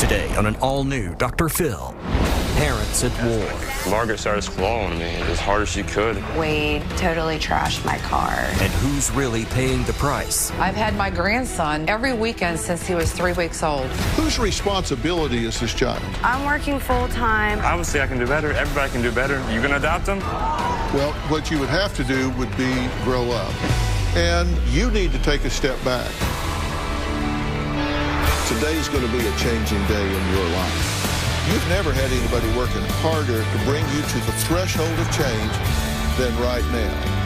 Today on an all-new Dr. Phil, parents at war. Margaret started swallowing me as hard as she could. Wade totally trashed my car. And who's really paying the price? I've had my grandson every weekend since he was 3 weeks old. Whose responsibility is this child? I'm working full-time. Obviously, I can do better. Everybody can do better. You gonna adopt them? Well, what you would have to do would be grow up. And you need to take a step back. Today's going to be a changing day in your life. You've never had anybody working harder to bring you to the threshold of change than right now.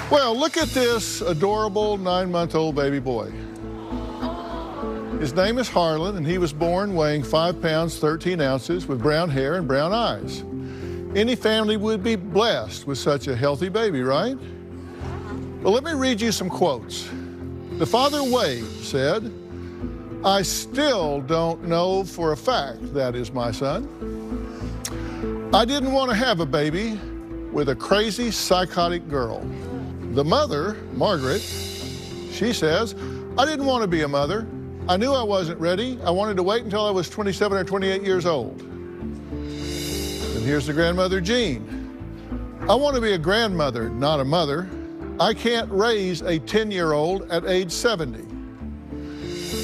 Well, look at this adorable 9-month-old baby boy. His name is Harlan, and he was born weighing 5 pounds, 13 ounces, with brown hair and brown eyes. Any family would be blessed with such a healthy baby, right? Well, let me read you some quotes. The father, Wade, said, "I still don't know for a fact that is my son. I didn't want to have a baby with a crazy, psychotic girl." The mother, Margaret, she says, "I didn't want to be a mother. I knew I wasn't ready. I wanted to wait until I was 27 or 28 years old." And here's the grandmother, Jean. "I want to be a grandmother, not a mother. I can't raise a 10-year-old at age 70.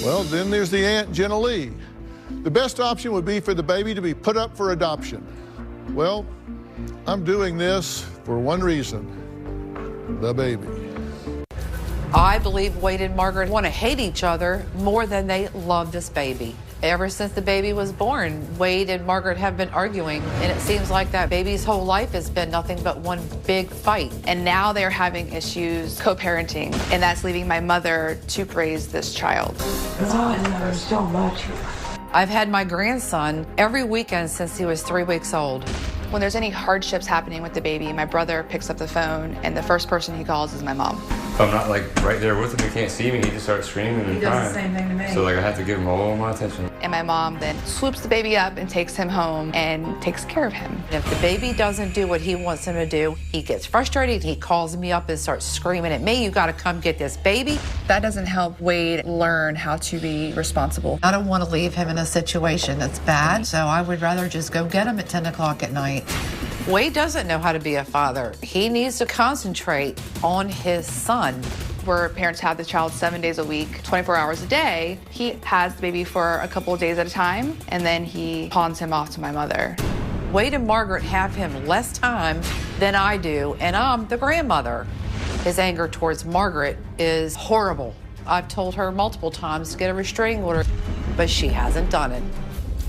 Well, then there's the Aunt Jenna Lee. "The best option would be for the baby to be put up for adoption. Well, I'm doing this for one reason, the baby." I believe Wade and Margaret want to hate each other more than they love this baby. Ever since the baby was born, Wade and Margaret have been arguing, and it seems like that baby's whole life has been nothing but one big fight. And now they're having issues co-parenting, and that's leaving my mother to raise this child. God knows so much. I've had my grandson every weekend since he was 3 weeks old. When there's any hardships happening with the baby, my brother picks up the phone, and the first person he calls is my mom. If I'm not like right there with him, he can't see me. He just starts screaming and crying. He does the same thing to me. So like I have to give him all my attention. And my mom then swoops the baby up and takes him home and takes care of him. If the baby doesn't do what he wants him to do, he gets frustrated. He calls me up and starts screaming at me, "You got to come get this baby." That doesn't help Wade learn how to be responsible. I don't want to leave him in a situation that's bad, so I would rather just go get him at 10 o'clock at night. Wade doesn't know how to be a father. He needs to concentrate on his son. Where parents have the child 7 days a week, 24 hours a day, he has the baby for a couple of days at a time, and then he pawns him off to my mother. Wade and Margaret have him less time than I do, and I'm the grandmother. His anger towards Margaret is horrible. I've told her multiple times to get a restraining order, but she hasn't done it.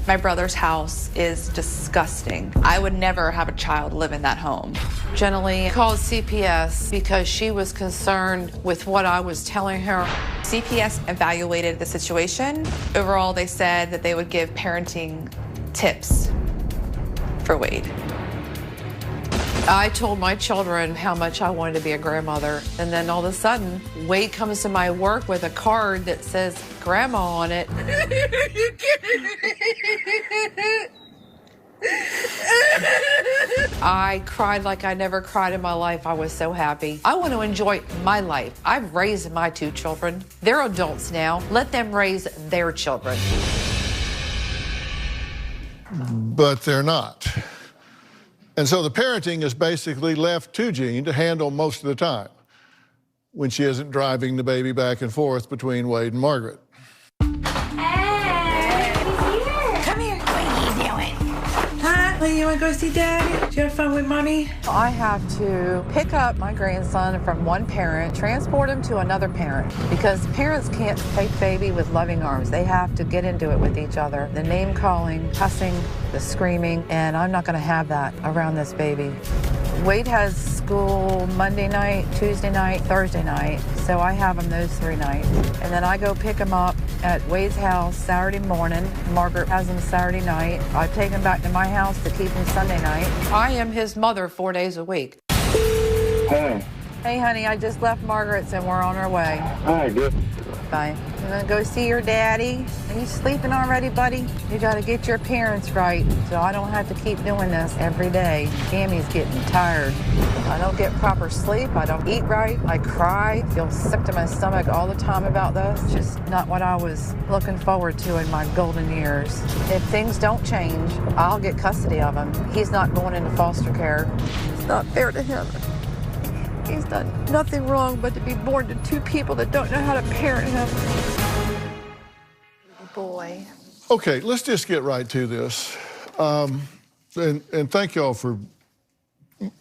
My brother's house is disgusting. I would never have a child live in that home. Jenna Lee called CPS because she was concerned with what I was telling her. CPS evaluated the situation. Overall, they said that they would give parenting tips for Wade. I told my children how much I wanted to be a grandmother, and then all of a sudden, Wade comes to my work with a card that says Grandma on it. I cried like I never cried in my life. I was so happy. I want to enjoy my life. I've raised my 2 children. They're adults now. Let them raise their children. But they're not. And so the parenting is basically left to Jean to handle most of the time when she isn't driving the baby back and forth between Wade and Margaret. Hey, he's here. Come here. What are you doing? Huh? Well, you want to go see Daddy? Did you have fun with Mommy? I have to pick up my grandson from one parent, transport him to another parent, because parents can't take baby with loving arms. They have to get into it with each other. The name calling, cussing, the screaming, and I'm not going to have that around this baby. Wade has school Monday night, Tuesday night, Thursday night, so I have him those 3 nights. And then I go pick him up at Wade's house Saturday morning. Margaret has him Saturday night. I take him back to my house to keep him Sunday night. I am his mother 4 days a week. Hey. Hey, honey, I just left Margaret's and we're on our way. All right, good. Bye. You gonna go see your daddy? Are you sleeping already, buddy? You gotta get your appearance right so I don't have to keep doing this every day. Tammy's getting tired. I don't get proper sleep. I don't eat right. I cry. Feel sick to my stomach all the time about this. Just not what I was looking forward to in my golden years. If things don't change, I'll get custody of him. He's not going into foster care. It's not fair to him. He's done nothing wrong but to be born to two people that don't know how to parent him. Boy. Okay, let's just get right to this. And thank y'all for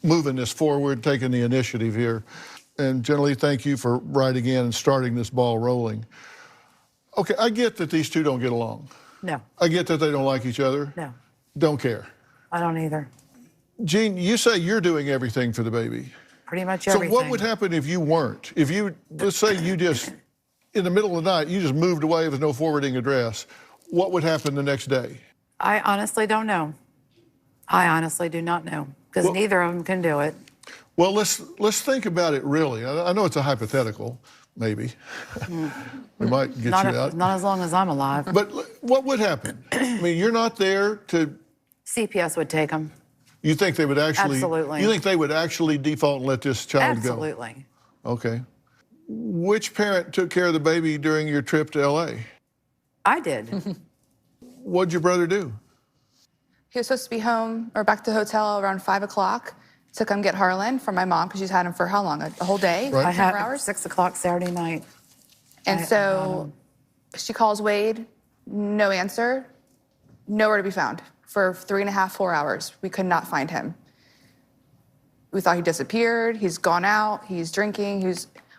moving this forward, taking the initiative here. And generally, thank you for writing in and starting this ball rolling. Okay, I get that these two don't get along. No. I get that they don't like each other. No. Don't care. I don't either. Jean, you say you're doing everything for the baby. Pretty much everything. So what would happen if you weren't? If you, let's say you just, in the middle of the night, you just moved away with no forwarding address, what would happen the next day? I honestly don't know. I honestly do not know, because neither of them can do it. Well, let's think about it really. I know it's a hypothetical, maybe. We might get you out. Not as long as I'm alive. But what would happen? I mean, you're not there to... CPS would take them. You think they would actually... Absolutely. You think they would actually default and let this child go? Absolutely. Okay. Which parent took care of the baby during your trip to L.A.? I did. What'd your brother do? He was supposed to be home or back to the hotel around 5 o'clock to come get Harlan from my mom because she's had him for how long? A whole day? Right. I had hours? 6 o'clock Saturday night. And so she calls Wade, no answer, nowhere to be found. For 3.5, 4 hours, we could not find him. We thought he disappeared, he's gone out, he's drinking,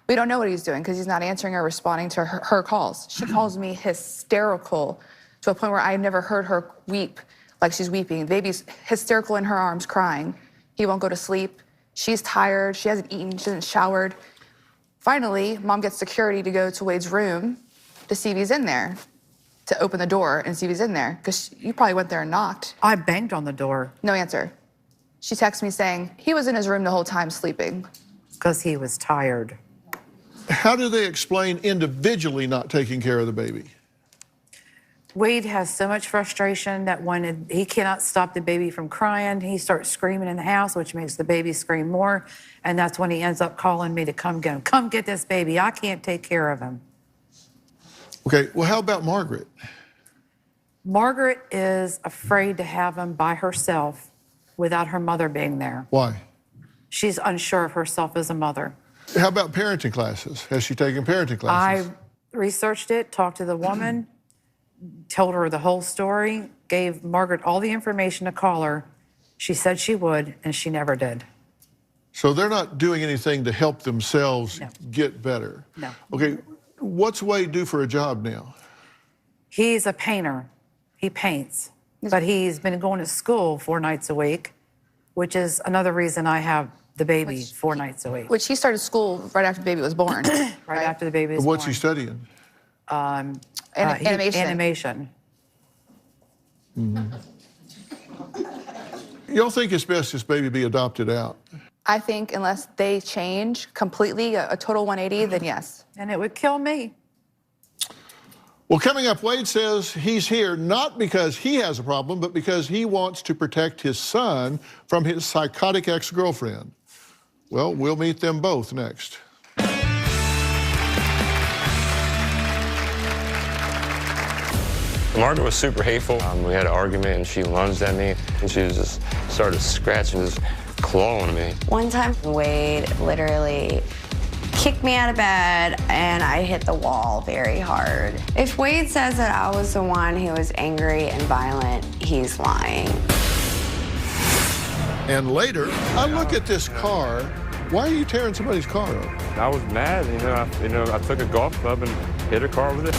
we don't know what he's doing because he's not answering or responding to her calls. She calls me hysterical to a point where I've never heard her weep like she's weeping. The baby's hysterical in her arms, crying. He won't go to sleep. She's tired, she hasn't eaten, she hasn't showered. Finally, Mom gets security to go to Wade's room to see if he's in there, to open the door and see if he's in there, because you probably went there and knocked. I banged on the door. No answer. She texts me saying he was in his room the whole time sleeping. Because he was tired. How do they explain individually not taking care of the baby? Wade has so much frustration that when he cannot stop the baby from crying, he starts screaming in the house, which makes the baby scream more. And that's when he ends up calling me to come get him. Come get this baby. I can't take care of him. Okay, well, how about Margaret? Margaret is afraid to have him by herself without her mother being there. Why? She's unsure of herself as a mother. How about parenting classes? Has she taken parenting classes? I researched it, talked to the woman, told her the whole story, gave Margaret all the information to call her. She said she would, and she never did. So they're not doing anything to help themselves get better? No. Okay, what's Wade do for a job now? He's a painter. He paints. But he's been going to school 4 nights a week, which is another reason I have the baby 4 nights a week. Which he started school right after the baby was born. right after the baby was born. What's he studying? Animation. Animation. Y'all think it's best this baby be adopted out? I think unless they change completely, a total 180, then yes. And it would kill me. Well, coming up, Wade says he's here not because he has a problem, but because he wants to protect his son from his psychotic ex-girlfriend. Well, we'll meet them both next. Margaret was super hateful. We had an argument and she lunged at me and she was just started scratching, just clawing me. One time, Wade literally kicked me out of bed and I hit the wall very hard. If Wade says that I was the one who was angry and violent, he's lying. And later, I look at this car. Why are you tearing somebody's car up? I was mad, I took a golf club and hit her car with it.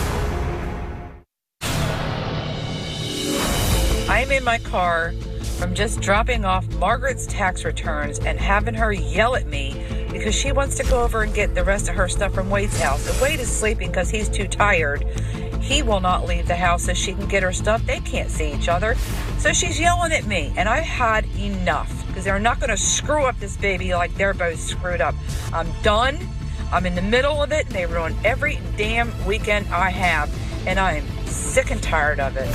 I'm in my car from just dropping off Margaret's tax returns and having her yell at me because she wants to go over and get the rest of her stuff from Wade's house. If Wade is sleeping because he's too tired, he will not leave the house so she can get her stuff. They can't see each other. So she's yelling at me, and I had enough. because they're not going to screw up this baby like they're both screwed up. I'm done. I'm in the middle of it, and they ruin every damn weekend I have, and I am sick and tired of it.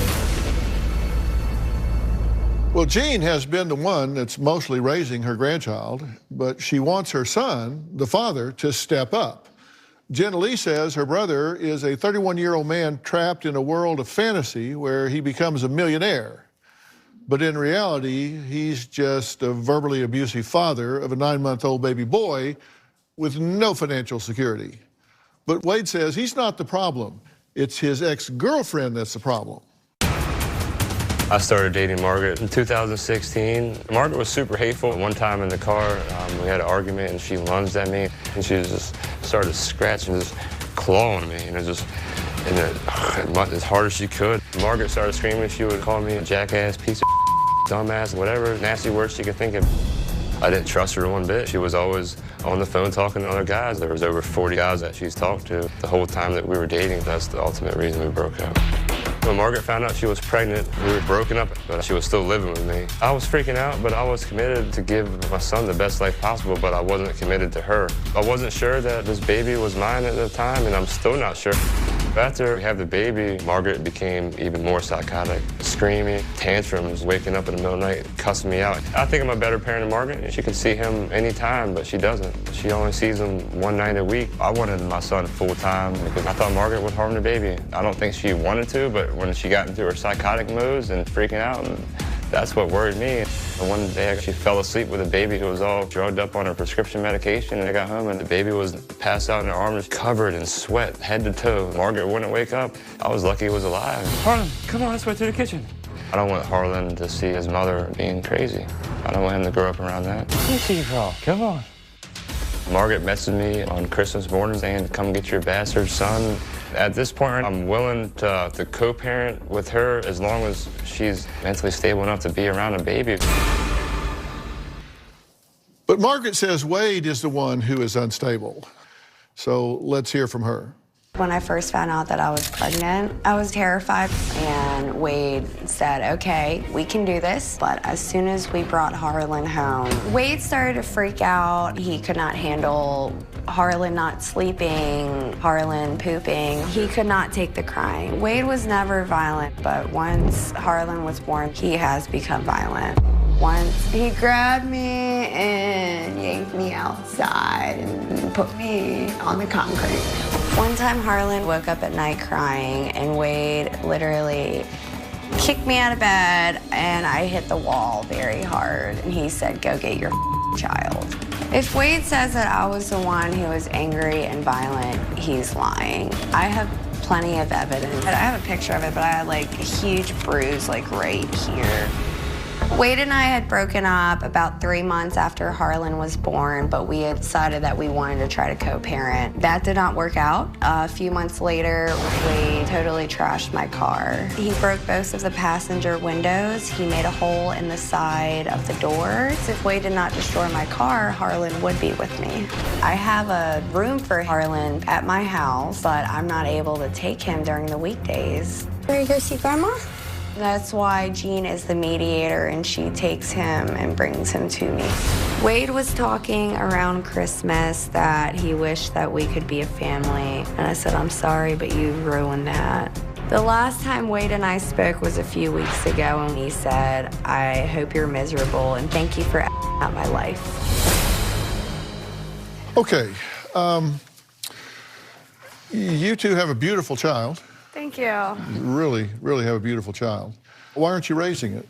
Well, Jean has been the one that's mostly raising her grandchild, but she wants her son, the father, to step up. Jenna Lee says her brother is a 31-year-old man trapped in a world of fantasy where he becomes a millionaire. But in reality, he's just a verbally abusive father of a 9-month-old baby boy with no financial security. But Wade says he's not the problem. It's his ex-girlfriend that's the problem. I started dating Margaret in 2016. Margaret was super hateful. One time in the car, we had an argument, and she lunged at me, and she just started scratching, just clawing me, and as hard as she could. Margaret started screaming. She would call me a jackass, piece of dumbass, whatever nasty words she could think of. I didn't trust her one bit. She was always on the phone talking to other guys. There was over 40 guys that she's talked to the whole time that we were dating. That's the ultimate reason we broke up. When Margaret found out she was pregnant, we were broken up, but she was still living with me. I was freaking out, but I was committed to give my son the best life possible, but I wasn't committed to her. I wasn't sure that this baby was mine at the time, and I'm still not sure. After we had the baby, Margaret became even more psychotic, screaming, tantrums, waking up in the middle of the night, cussing me out. I think I'm a better parent than Margaret. She can see him anytime, but she doesn't. She only sees him one night a week. I wanted my son full time because I thought Margaret would harm the baby. I don't think she wanted to, but when she got into her psychotic moods and freaking out, that's what worried me. And one day she fell asleep with a baby who was all drugged up on her prescription medication, and I got home and the baby was passed out in her arms, covered in sweat, head to toe. Margaret wouldn't wake up. I was lucky he was alive. Harlan, come on, let's go to the kitchen. I don't want Harlan to see his mother being crazy. I don't want him to grow up around that. Come on. Margaret messaged me on Christmas morning saying, come get your bastard son. At this point, I'm willing to co-parent with her as long as she's mentally stable enough to be around a baby. But Margaret says Wade is the one who is unstable. So let's hear from her. When I first found out that I was pregnant, I was terrified, and Wade said, okay, we can do this. But as soon as we brought Harlan home, Wade started to freak out. He could not handle Harlan not sleeping, Harlan pooping. He could not take the crying. Wade was never violent, but once Harlan was born, he has become violent. Once he grabbed me and yanked me outside and put me on the concrete. One time Harlan woke up at night crying, and Wade literally kicked me out of bed, and I hit the wall very hard, and he said, go get your child. If Wade says that I was the one who was angry and violent, he's lying. I have plenty of evidence. I have a picture of it, but I had like a huge bruise like right here. Wade and I had broken up about 3 months after Harlan was born, but we had decided that we wanted to try to co-parent. That did not work out. A few months later, Wade totally trashed my car. He broke both of the passenger windows. He made a hole in the side of the doors. If Wade did not destroy my car, Harlan would be with me. I have a room for Harlan at my house, but I'm not able to take him during the weekdays. Ready to go see Grandma? That's why Jean is the mediator, and she takes him and brings him to me. Wade was talking around Christmas that he wished that we could be a family, and I said, I'm sorry, but you ruined that. The last time Wade and I spoke was a few weeks ago, and he said, I hope you're miserable, and thank you for out my life. Okay, you two have a beautiful child. Thank you. You really, really have a beautiful child. Why aren't you raising it?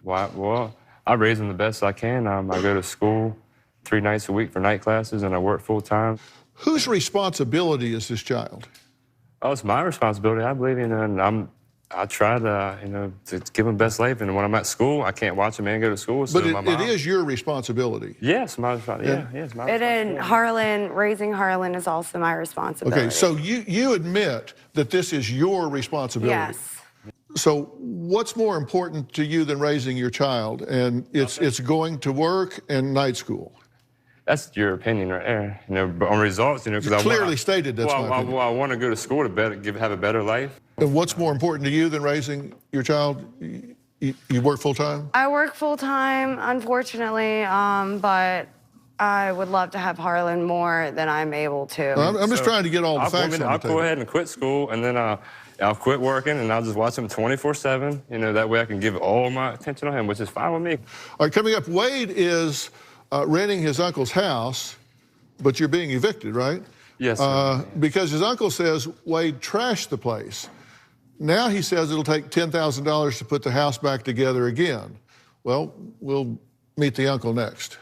Well, I raise him the best I can. I go to school 3 nights a week for night classes, and I work full time. Whose responsibility is this child? Oh, it's my responsibility. I believe in it, and I try to, to give him best life. And when I'm at school, I can't watch a man go to school. So But it is your responsibility. Yes, my responsibility. Yeah, it's my responsibility. And raising Harlan is also my responsibility. Okay, so you admit that this is your responsibility. Yes. So what's more important to you than raising your child? And it's going to work and night school. That's your opinion right there. But on results, because I clearly stated that's my opinion. I want to go to school to have a better life. And what's more important to you than raising your child? You You work full-time? I work full-time, unfortunately, but I would love to have Harlan more than I'm able to. Well, I'm just trying to get all the facts on the table. I'll go ahead and quit school, and then I'll quit working, and I'll just watch him 24/7. You know, that way I can give all my attention on him, which is fine with me. All right, coming up, Wade is renting his uncle's house, but you're being evicted, right? Yes, sir. Because his uncle says Wade trashed the place. Now he says it'll take $10,000 to put the house back together again. Well, we'll meet the uncle next.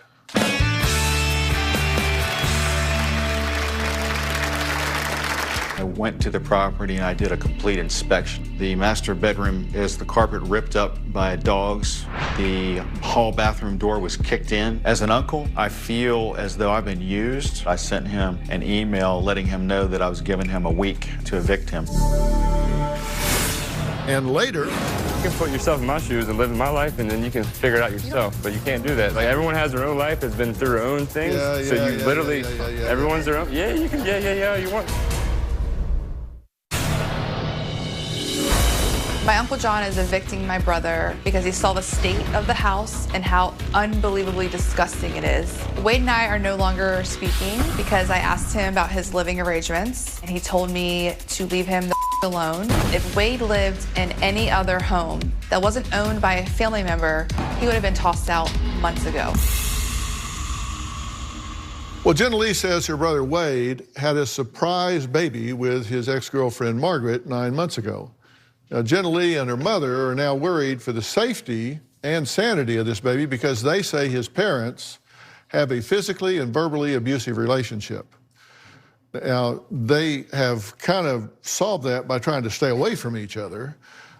I went to the property and I did a complete inspection. The master bedroom is the carpet ripped up by dogs. The hall bathroom door was kicked in. As an uncle, I feel as though I've been used. I sent him an email letting him know that I was giving him a week to evict him. And later, you can put yourself in my shoes and live in my life, and then you can figure it out yourself. But you can't do that. Like, everyone has their own life, has been through their own things. Everyone's their own. Yeah, you can. Yeah, you want. My Uncle John is evicting my brother because he saw the state of the house and how unbelievably disgusting it is. Wade and I are no longer speaking because I asked him about his living arrangements, and he told me to leave him the alone. If Wade lived in any other home that wasn't owned by a family member, he would have been tossed out months ago. Well, Jenna Lee says her brother Wade had a surprise baby with his ex-girlfriend Margaret 9 months ago. Now, Jenna Lee and her mother are now worried for the safety and sanity of this baby because they say his parents have a physically and verbally abusive relationship. Now, they have kind of solved that by trying to stay away from each other.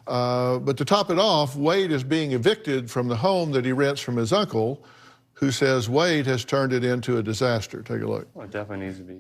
But to top it off, Wade is being evicted from the home that he rents from his uncle, who says Wade has turned it into a disaster. Take a look. Well, it definitely needs to be.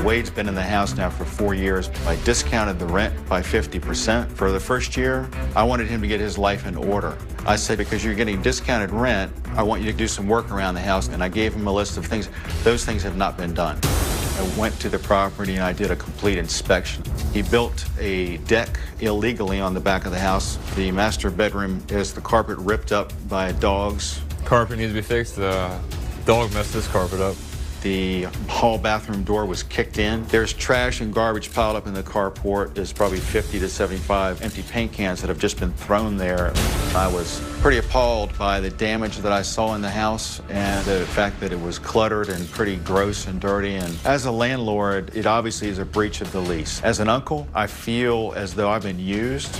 Wade's been in the house now for 4 years. I discounted the rent by 50%. For the first year, I wanted him to get his life in order. I said, because you're getting discounted rent, I want you to do some work around the house. And I gave him a list of things. Those things have not been done. I went to the property and I did a complete inspection. He built a deck illegally on the back of the house. The master bedroom is the carpet ripped up by dogs. Carpet needs to be fixed. The dog messed this carpet up. The hall bathroom door was kicked in. There's trash and garbage piled up in the carport. There's probably 50 to 75 empty paint cans that have just been thrown there. I was pretty appalled by the damage that I saw in the house and the fact that it was cluttered and pretty gross and dirty. And as a landlord, it obviously is a breach of the lease. As an uncle, I feel as though I've been used.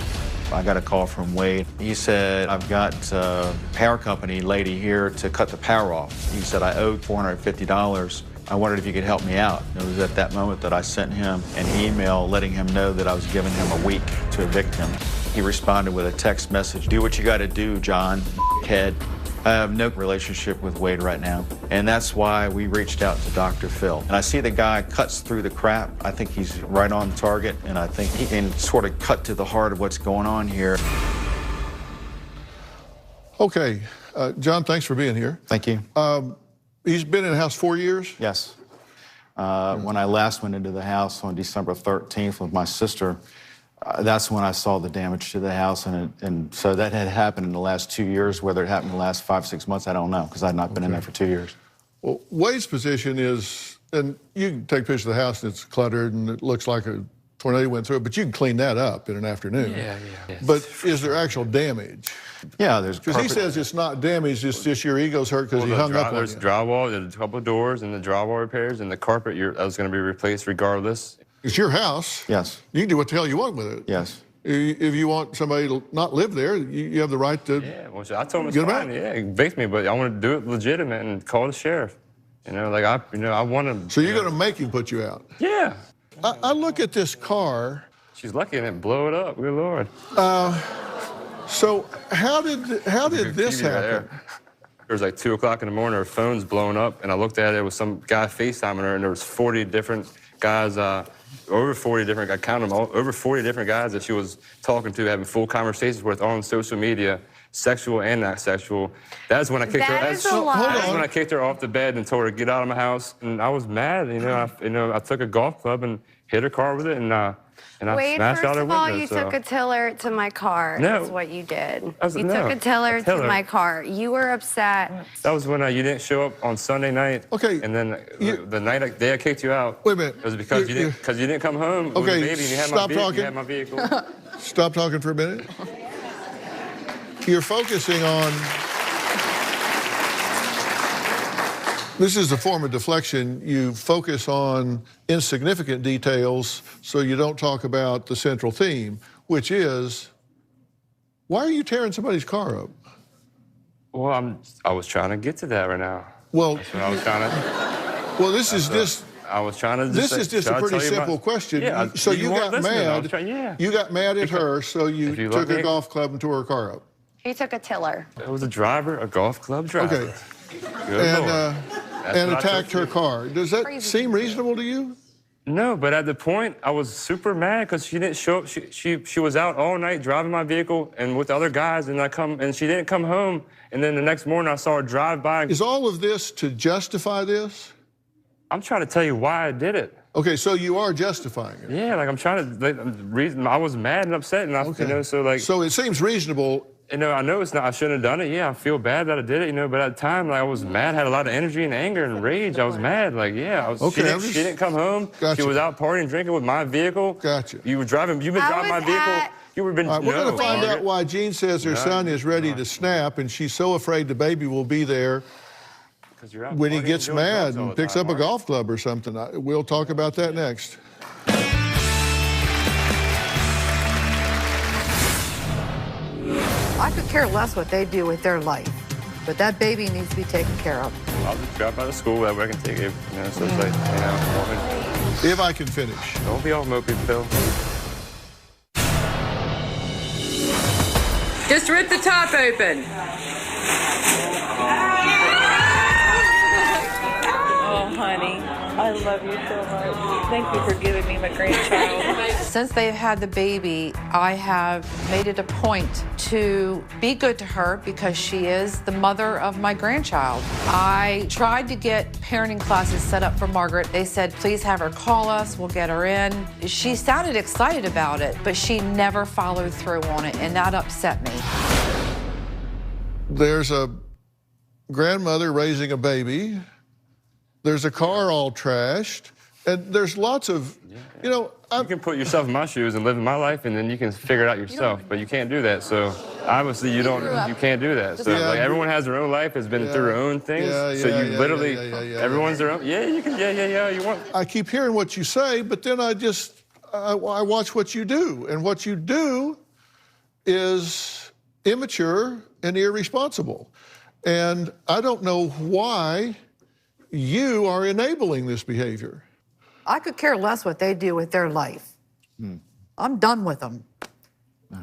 I got a call from Wade. He said, I've got a power company lady here to cut the power off. He said, I owed $450. I wondered if you could help me out. It was at that moment that I sent him an email letting him know that I was giving him a week to evict him. He responded with a text message, do what you got to do, John, head. I have no relationship with Wade right now, and that's why we reached out to Dr. Phil. And I see the guy cuts through the crap. I think he's right on target, and I think he can sort of cut to the heart of what's going on here. Okay, John, thanks for being here. Thank you. He's been in the house 4 years? Yes. When I last went into the house on December 13th with my sister, that's when I saw the damage to the house, and so that had happened in the last 2 years. Whether it happened in the last 5, 6 months, I don't know, because I'd not been in there for 2 years. Well, Wade's position is, and you can take pictures of the house and it's cluttered and it looks like a tornado went through it, but you can clean that up in an afternoon. Yeah. But is there actual damage? Yeah, there's because he says it's not damaged, it's just your ego's hurt because he hung up on you. There's drywall, there's a couple of doors, and the drywall repairs, and the carpet that was going to be replaced regardless. It's your house. Yes. You can do what the hell you want with it. Yes. If you want somebody to not live there, you have the right to. Yeah, well, I told him it's fine. Yeah, evict me, but I want to do it legitimate and call the sheriff. You know, like I want to. So you're going to make him put you out? Yeah. I look at this car. She's lucky and it blow it up. Good Lord. So how did this happen? It was like 2 o'clock in the morning. Her phone's blown up, and I looked at it. It was some guy FaceTiming her, and there was 40 different guys. Over 40 different, I counted them all, over 40 different guys that she was talking to, having full conversations with on social media. sexual and not sexual. That's when I kicked her. That is a lie. That's when I kicked her off the bed and told her to get out of my house. And I was mad. I took a golf club and hit her car with it, and I Wade, smashed out first her of all, window. you took a tiller to my car. No. That's what you did. No, You took a tiller to my car. You were upset. That was when you didn't show up on Sunday night. Okay. And then the day I kicked you out. Wait a minute. It was because you didn't come home with a baby and you had talking. You had my vehicle. Stop talking for a minute. You're focusing on... This is a form of deflection. You focus on insignificant details so you don't talk about the central theme, which is, why are you tearing somebody's car up? Well, I was trying to get to that right now. Well, that's what I was trying to. Well, this is just... I was trying to. This is just a pretty simple question. Yeah, so you got mad. You got mad at her, so you took a golf club and tore her car up. He took a tiller. It was a driver, a golf club driver. Okay. And attacked her car. Does that seem reasonable to you? No, but at the point, I was super mad because she didn't show up. She was out all night driving my vehicle and with other guys, and she didn't come home. And then the next morning, I saw her drive by. Is all of this to justify this? I'm trying to tell you why I did it. Okay, so you are justifying it. Yeah, like I'm trying to I was mad and upset, and So it seems reasonable. I know it's not. I shouldn't have done it. Yeah, I feel bad that I did it. But at the time, I was mad, had a lot of energy and anger and rage. I was mad. She didn't come home. Gotcha. She was out partying, drinking with my vehicle. Gotcha. You've been driving my vehicle. We're going to find out why Jean says her son is ready to snap, and she's so afraid the baby will be there when he gets mad and picks up a golf club or something. We'll talk about that next. I could care less what they do with their life, but that baby needs to be taken care of. I'll just drop out of school, that way I can take it, so it's like, If I can finish. Don't be all mopey, Phil. Just rip the top open. Oh, honey, I love you so much. Thank you for giving me my grandchild. Since they've had the baby, I have made it a point to be good to her because she is the mother of my grandchild. I tried to get parenting classes set up for Margaret. They said, please have her call us, we'll get her in. She sounded excited about it, but she never followed through on it, and that upset me. There's a grandmother raising a baby. There's a car all trashed. And there's lots of, you can put yourself in my shoes and live in my life, and then you can figure it out yourself. But you can't do that. So obviously you can't do that. So everyone has their own life, has been through their own things. Everyone's their own. Yeah, you can. You want. I keep hearing what you say, but then I watch what you do, and what you do is immature and irresponsible. And I don't know why you are enabling this behavior. I could care less what they do with their life. I'm done with them.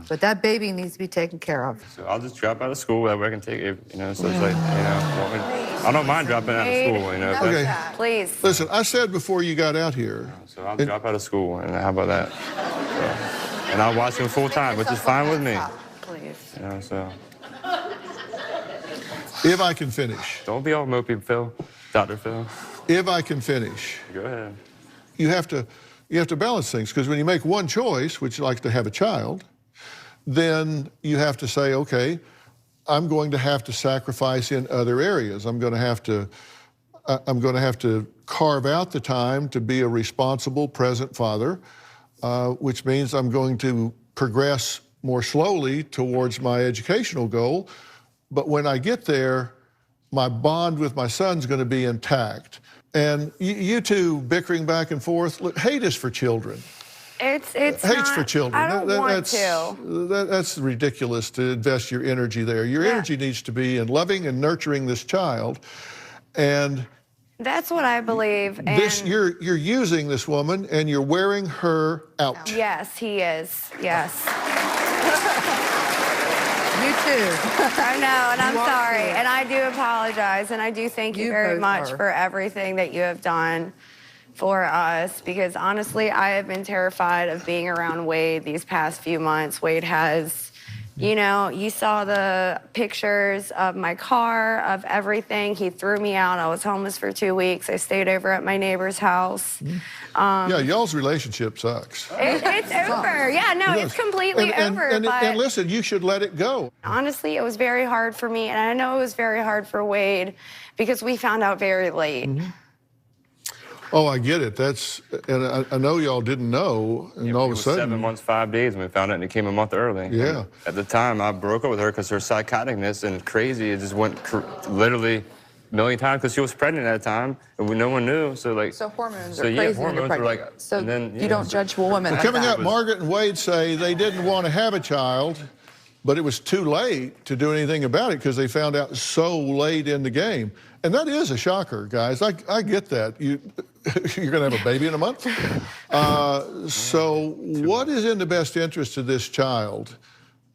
But that baby needs to be taken care of. So I'll just drop out of school, that way I can take it, so it's like, I don't mind dropping out of school, Okay. Please. Listen, I said before you got out here. So I'll drop out of school, and how about that? And I'll watch him full time, which is fine with me. Please. So. If I can finish. Don't be all mopey, Phil. Dr. Phil. If I can finish. Go ahead. You have to balance things, because when you make one choice, which you like to have a child, then you have to say, okay, I'm going to have to sacrifice in other areas. I'm going to have to carve out the time to be a responsible, present father, which means I'm going to progress more slowly towards my educational goal. But when I get there, my bond with my son's going to be intact. And you two bickering back and forth, look, hate is for children. It's Hate's not, for children. I don't want to. That's ridiculous to invest your energy there. Your energy needs to be in loving and nurturing this child. And that's what I believe. And you're using this woman and you're wearing her out. Yes, he is. Yes. You too. I know, and I'm sorry. And I do apologize, and I do thank you very much for everything that you have done for us, because honestly, I have been terrified of being around Wade these past few months. Wade has You know, you saw the pictures of my car, of everything. He threw me out. I was homeless for 2 weeks. I stayed over at my neighbor's house. Yeah, y'all's relationship sucks. It's over. Yeah, no, it's completely over. And listen, you should let it go. Honestly, it was very hard for me, and I know it was very hard for Wade because we found out very late. Oh, I get it. And I know y'all didn't know, and all of a sudden. 7 months, 5 days, and we found it, and it came a month early. Yeah. And at the time, I broke up with her because her psychoticness and crazy, it just went literally a million times because she was pregnant at the time, and no one knew. So hormones are crazy when hormones you're were pregnant. like. So and then, you don't judge women. Well, coming up, Margaret and Wade say they didn't want to have a child, but it was too late to do anything about it because they found out so late in the game. And that is a shocker, guys. I get that. You're going to have a baby in a month? So what is in the best interest of this child?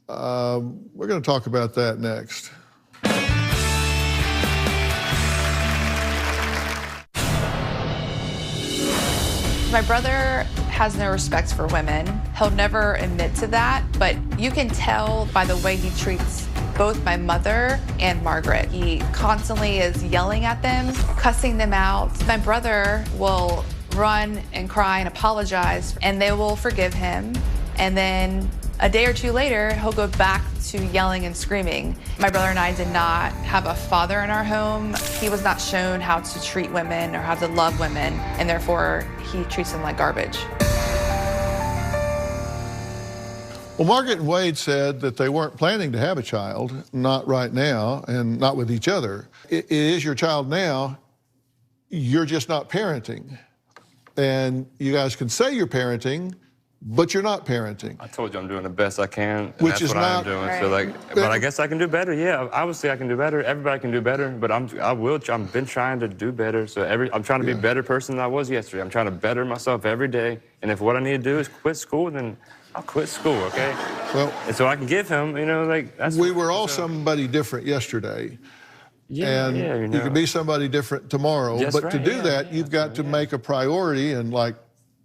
We're going to talk about that next. My brother has no respect for women. He'll never admit to that, but you can tell by the way he treats both my mother and Margaret. He constantly is yelling at them, cussing them out. My brother will run and cry and apologize, and they will forgive him. And then a day or two later, he'll go back to yelling and screaming. My brother and I did not have a father in our home. He was not shown how to treat women or how to love women, and therefore he treats them like garbage. Well, Margaret and Wade said that they weren't planning to have a child, not right now, and not with each other. It is your child now. You're just not parenting. And you guys can say you're parenting, but you're not parenting. I told you I'm doing the best I can, and Which that's is what not, I am doing. Right. So but I guess I can do better. Yeah, obviously I can do better. Everybody can do better, but I've been trying to do better. So I'm trying to be a better person than I was yesterday. I'm trying to better myself every day. And if what I need to do is quit school, then I'll quit school, okay? Well, and so I can give him, that's. We were all somebody different yesterday. Yeah, and you can be somebody different tomorrow. That's but right, to do that, you've got to make a priority and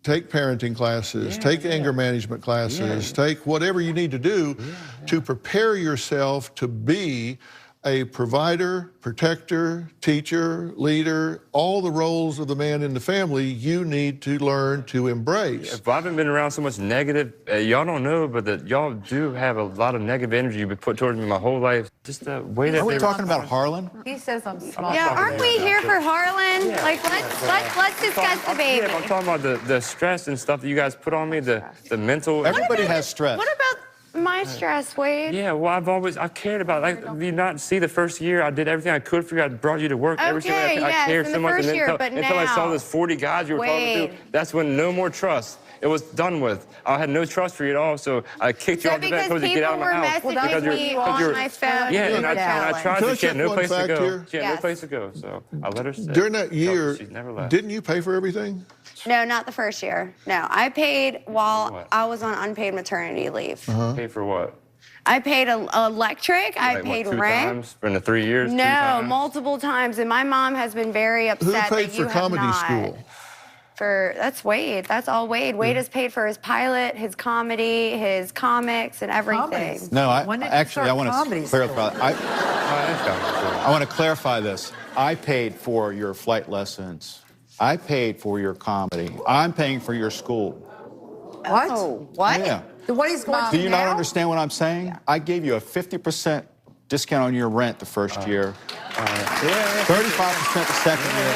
take parenting classes, take anger management classes, take whatever you need to do to prepare yourself to be a provider, protector, teacher, leader, all the roles of the man in the family you need to learn to embrace. If I haven't been around so much negative, y'all don't know, but that y'all do have a lot of negative energy you've been put towards me my whole life. Just the way that Are we talking about Harlan? He says I'm smart. Yeah, aren't we here for Harlan? Yeah. Like, let's discuss the baby. Yeah, I'm talking about the stress and stuff that you guys put on me, the mental. Everybody has stress. What about my stress, Wade? Yeah, well, I've cared about it. Like, you not see the first year, I did everything I could for you. I brought you to work every single day. I cared so much. And until I saw those 40 guys you were talking to, that's when no more trust. It was done with. I had no trust for you at all, so I kicked you off the bed told you to get out of my house. Because people were messaging me on my phone. Yeah, and I tried to. She had no place to go. Here? She had no place to go, so I let her stay. During that year, she's never left. Didn't you pay for everything? No, not the first year. No, I paid while I was on unpaid maternity leave. Pay for what? I paid electric. I paid two rent. Times in the 3 years? No, multiple times. And my mom has been very upset. Who paid that you for comedy have not. school? That's Wade. That's all Wade. Wade has paid for his pilot, his comedy, his comics, and everything. Comedies. No, I want to clarify. I want to clarify this. I paid for your flight lessons. I paid for your comedy. I'm paying for your school. What? Oh, what? Yeah. What he's going Do you not understand what I'm saying? Yeah. I gave you a 50% discount on your rent the first year. 35% the second year.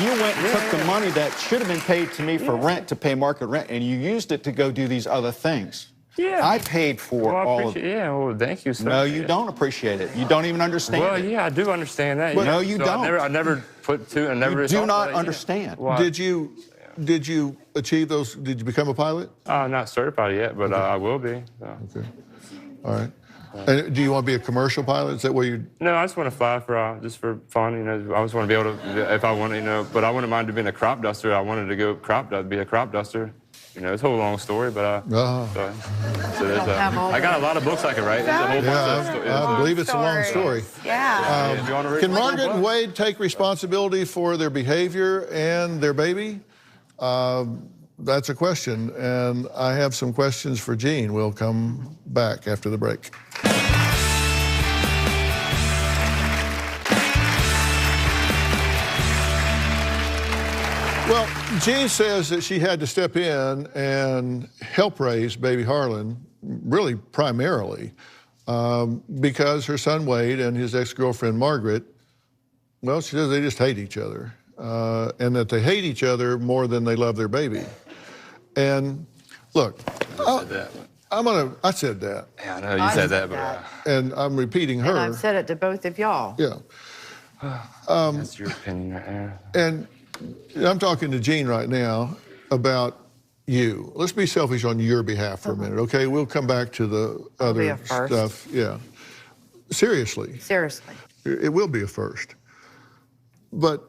You went and took the money that should have been paid to me for rent to pay market rent, and you used it to go do these other things. Yeah. I paid for all of it. Yeah, well, thank you, sir. No, you don't appreciate it. You don't even understand it. Well, yeah, I do understand that. No, you don't. I never put two, I never... You do not understand. Well, Did you achieve those? Did you become a pilot? Not certified yet, but I will be. So. Okay. All right. And do you want to be a commercial pilot? Is that what you? No, I just want to fly just for fun. I just want to be able to, if I want to, but I wouldn't mind being a crop duster. I wanted to go be a crop duster. It's a whole long story, but so I got a lot of books I could write. It's a whole bunch of stories. I believe it's a long story. Yeah. Can Margaret and Wade take responsibility for their behavior and their baby? that's a question, and I have some questions for Gene. We'll come back after the break. Well, Jean says that she had to step in and help raise baby Harlan, really primarily, because her son Wade and his ex-girlfriend Margaret, well, she says they just hate each other, and that they hate each other more than they love their baby. And look, I said that. Yeah, I know you said that, but... And I'm repeating her. And I've said it to both of y'all. Yeah. That's your opinion right there. And I'm talking to Gene right now about you. Let's be selfish on your behalf for a minute, okay? We'll come back to the other stuff. Yeah. Seriously. Seriously. It will be a first. But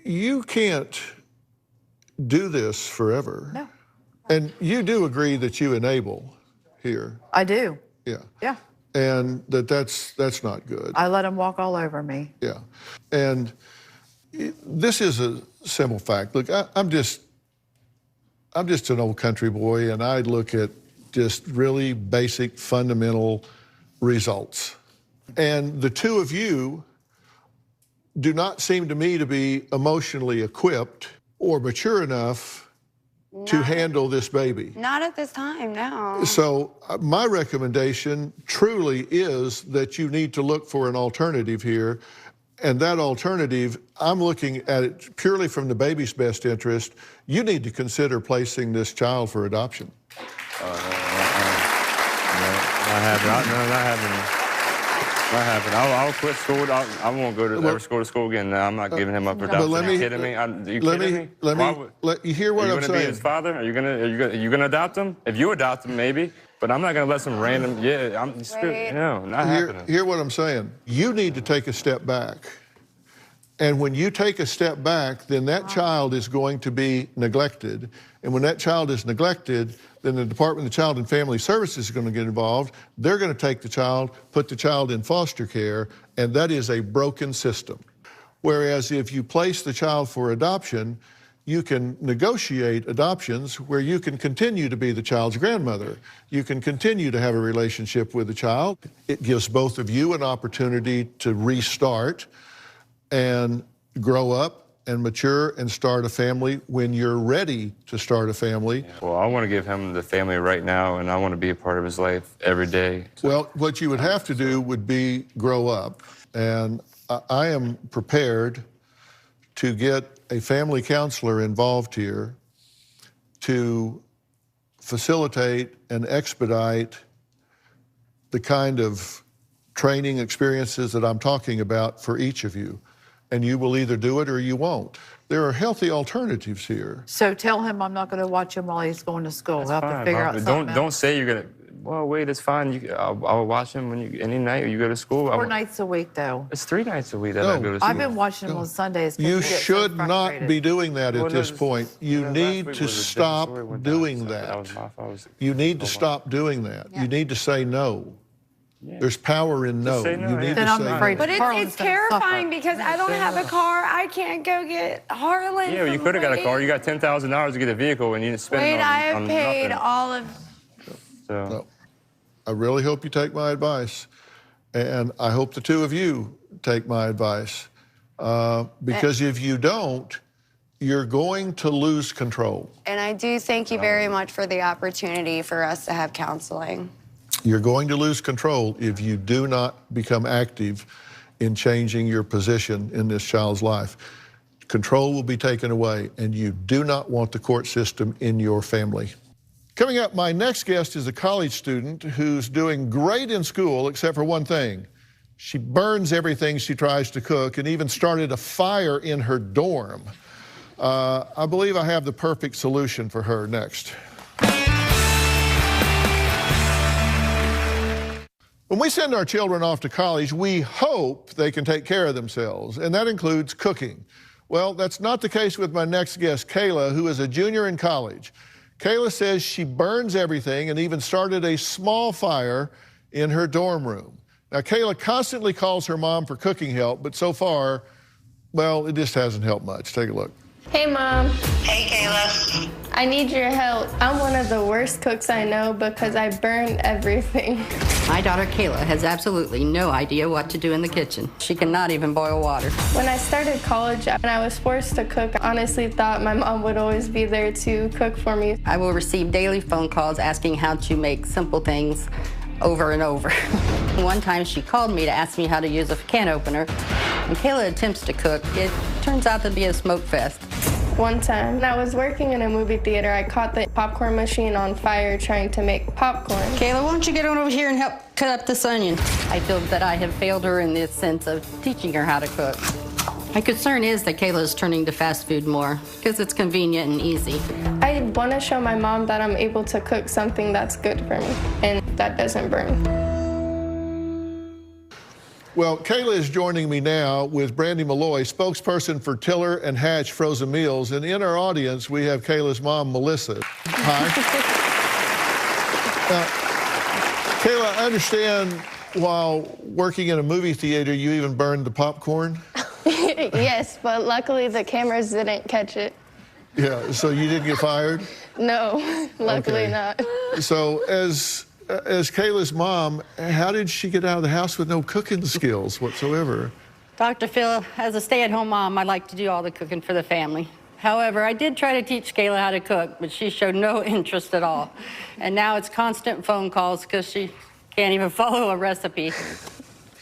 you can't do this forever. No. And you do agree that you enable here. I do. Yeah. Yeah. And that's not good. I let him walk all over me. Yeah. And this is a simple fact. Look, I'm just an old country boy, and I look at just really basic, fundamental results. And the two of you do not seem to me to be emotionally equipped or mature enough to handle this baby. Not at this time, no. So my recommendation truly is that you need to look for an alternative here. And that alternative, I'm looking at it purely from the baby's best interest. You need to consider placing this child for adoption. No, not happening. I'll quit school. I won't go to school again. No, I'm not giving him up for adoption. Are you kidding me? Are you kidding me? Let you hear what I'm saying. Are you going to be his father? Are you going to adopt him? If you adopt him, maybe. But I'm not going to let some random. Yeah, no, not happening. Hear what I'm saying. You need to take a step back. And when you take a step back, then that child is going to be neglected. And when that child is neglected, then the Department of Child and Family Services is going to get involved. They're going to take the child, put the child in foster care, and that is a broken system. Whereas if you place the child for adoption, you can negotiate adoptions where you can continue to be the child's grandmother. You can continue to have a relationship with the child. It gives both of you an opportunity to restart and grow up and mature and start a family when you're ready to start a family. Well, I want to give him the family right now, and I want to be a part of his life every day. Well, what you would have to do would be grow up. And I am prepared to get a family counselor involved here to facilitate and expedite the kind of training experiences that I'm talking about for each of you. And you will either do it or you won't. There are healthy alternatives here. So tell him I'm not going to watch him while he's going to school. We'll have to figure out something. Don't say you're going to. Well, wait, it's fine. I'll watch him any night you go to school. 4 nights a week, though. It's 3 nights a week that I go to school. I've been watching him on Sundays. You should not be doing that at this point. You need to stop doing that. You need to stop doing that. You need to say no. Yeah. There's power in no. You need to say no. But it's terrifying because I don't have a car. I can't go get Harlan. Yeah, well, you could have got a car. You got $10,000 to get a vehicle, and you didn't spend it on I have paid nothing. all of. So, I really hope you take my advice, and I hope the two of you take my advice, because if you don't, you're going to lose control. And I do thank you very much for the opportunity for us to have counseling. You're going to lose control if you do not become active in changing your position in this child's life. Control will be taken away, and you do not want the court system in your family. Coming up, my next guest is a college student who's doing great in school, except for one thing. She burns everything she tries to cook and even started a fire in her dorm. I believe I have the perfect solution for her next. When we send our children off to college, we hope they can take care of themselves, and that includes cooking. Well, that's not the case with my next guest, Kayla, who is a junior in college. Kayla says she burns everything and even started a small fire in her dorm room. Now, Kayla constantly calls her mom for cooking help, but so far, well, it just hasn't helped much. Take a look. Hey, Mom. Hey, Kayla. I need your help. I'm one of the worst cooks I know because I burn everything. My daughter Kayla has absolutely no idea what to do in the kitchen. She cannot even boil water. When I started college and I was forced to cook, I honestly thought my mom would always be there to cook for me. I will receive daily phone calls asking how to make simple things over and over. One time she called me to ask me how to use a can opener. When Kayla attempts to cook, it turns out to be a smoke fest. One time, when I was working in a movie theater, I caught the popcorn machine on fire trying to make popcorn. Kayla, why don't you get on over here and help cut up this onion? I feel that I have failed her in this sense of teaching her how to cook. My concern is that Kayla is turning to fast food more because it's convenient and easy. I want to show my mom that I'm able to cook something that's good for me and that doesn't burn. Well, Kayla is joining me now with Brandy Malloy, spokesperson for Tiller and Hatch Frozen Meals. And in our audience, we have Kayla's mom, Melissa. Hi. Kayla, I understand while working in a movie theater, you even burned the popcorn? Yes, but luckily the cameras didn't catch it. Yeah, so you didn't get fired? No, luckily not. So as Kayla's mom, how did she get out of the house with no cooking skills whatsoever? Dr. Phil, as a stay-at-home mom, I like to do all the cooking for the family. However, I did try to teach Kayla how to cook, but she showed no interest at all. And now it's constant phone calls because she can't even follow a recipe.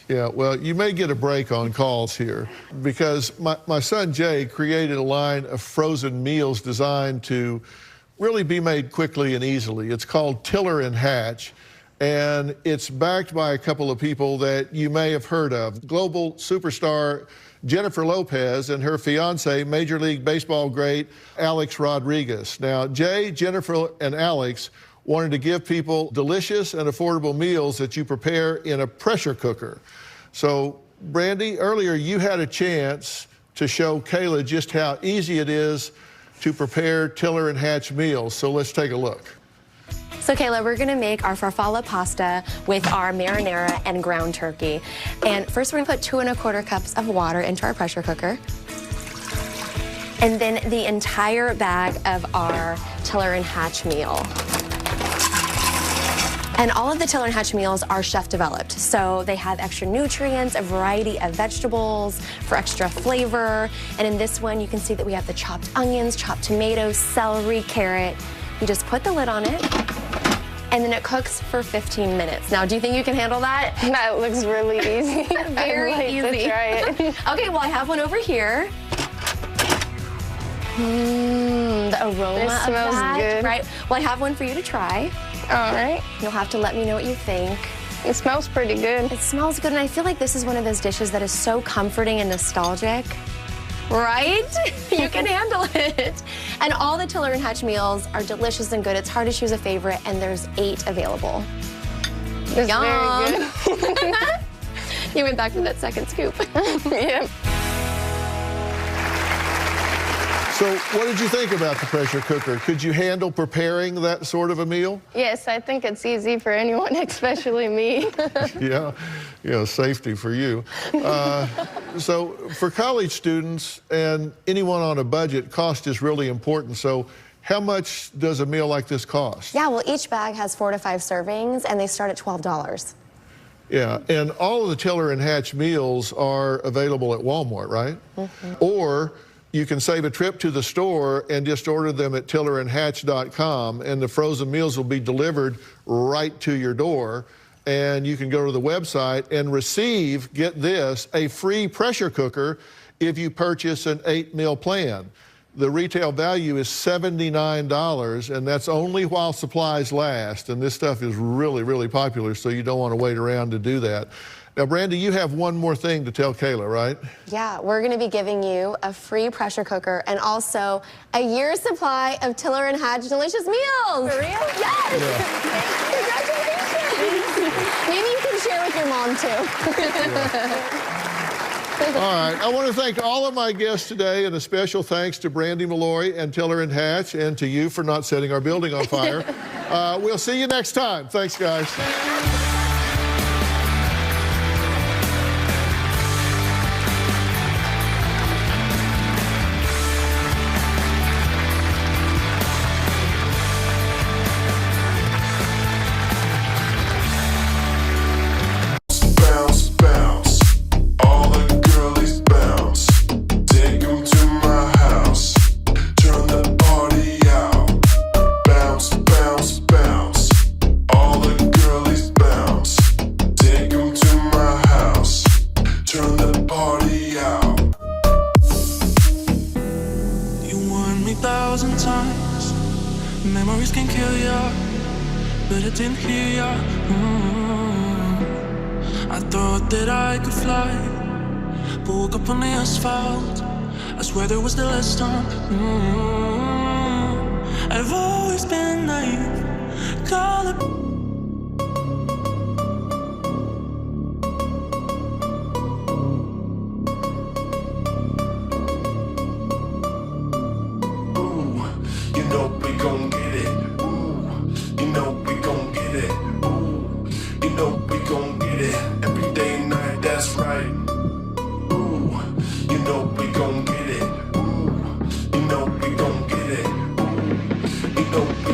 Yeah, well, you may get a break on calls here because my son Jay created a line of frozen meals designed to really be made quickly and easily. It's called Tiller and Hatch, and it's backed by a couple of people that you may have heard of. Global superstar Jennifer Lopez and her fiance, Major League Baseball great Alex Rodriguez. Now, Jay, Jennifer, and Alex wanted to give people delicious and affordable meals that you prepare in a pressure cooker. So, Brandy, earlier you had a chance to show Kayla just how easy it is to prepare Tiller and Hatch meals. So let's take a look. So Kayla, we're gonna make our farfalle pasta with our marinara and ground turkey. And first we're gonna put 2 1/4 cups of water into our pressure cooker. And then the entire bag of our Tiller and Hatch meal. And all of the Tiller and Hatch meals are chef developed. So they have extra nutrients, a variety of vegetables for extra flavor. And in this one, you can see that we have the chopped onions, chopped tomatoes, celery, carrot. You just put the lid on it, and then it cooks for 15 minutes. Now, do you think you can handle that? That looks really easy. Very easy. To try it. Okay, well, I have one over here. The aroma This smells of that, good. right? Well, I have one for you to try. All right. You'll have to let me know what you think. It smells pretty good. It smells good, and I feel like this is one of those dishes that is so comforting and nostalgic. Right? You can handle it. And all the Tiller and Hatch meals are delicious and good. It's hard to choose a favorite, and there's 8 available. It's Yum. very good. You went back for that second scoop. Yeah. So what did you think about the pressure cooker? Could you handle preparing that sort of a meal? Yes, I think it's easy for anyone, especially me. Yeah, safety for you. So for college students and anyone on a budget, cost is really important. So how much does a meal like this cost? Yeah, well, each bag has 4 to 5 servings, and they start at $12. Yeah, and all of the Tiller and Hatch meals are available at Walmart, right? Mm-hmm. Or you can save a trip to the store and just order them at tillerandhatch.com, and the frozen meals will be delivered right to your door. And you can go to the website and receive, get this, a free pressure cooker if you purchase an 8-meal plan. The retail value is $79, and that's only while supplies last. And this stuff is really, really popular, so you don't want to wait around to do that. Now, Brandy, you have one more thing to tell Kayla, right? Yeah, we're going to be giving you a free pressure cooker and also a year's supply of Tiller and Hatch delicious meals. For real? Yes! Yeah. Congratulations! Maybe you can share with your mom, too. All right, I want to thank all of my guests today, and a special thanks to Brandy Malloy and Tiller and Hatch, and to you for not setting our building on fire. We'll see you next time. Thanks, guys. Memories can kill ya, but I didn't hear ya. I thought that I could fly, but woke up on the asphalt. I swear there was the last time. I've always been naive. Call it. You know we gon' get it. Ooh, you know we gon' get it. Ooh, you know we gon' get it. Every day and night, that's right. Ooh, you know we gon' get it. Ooh, you know we gon' get it. Ooh, you know we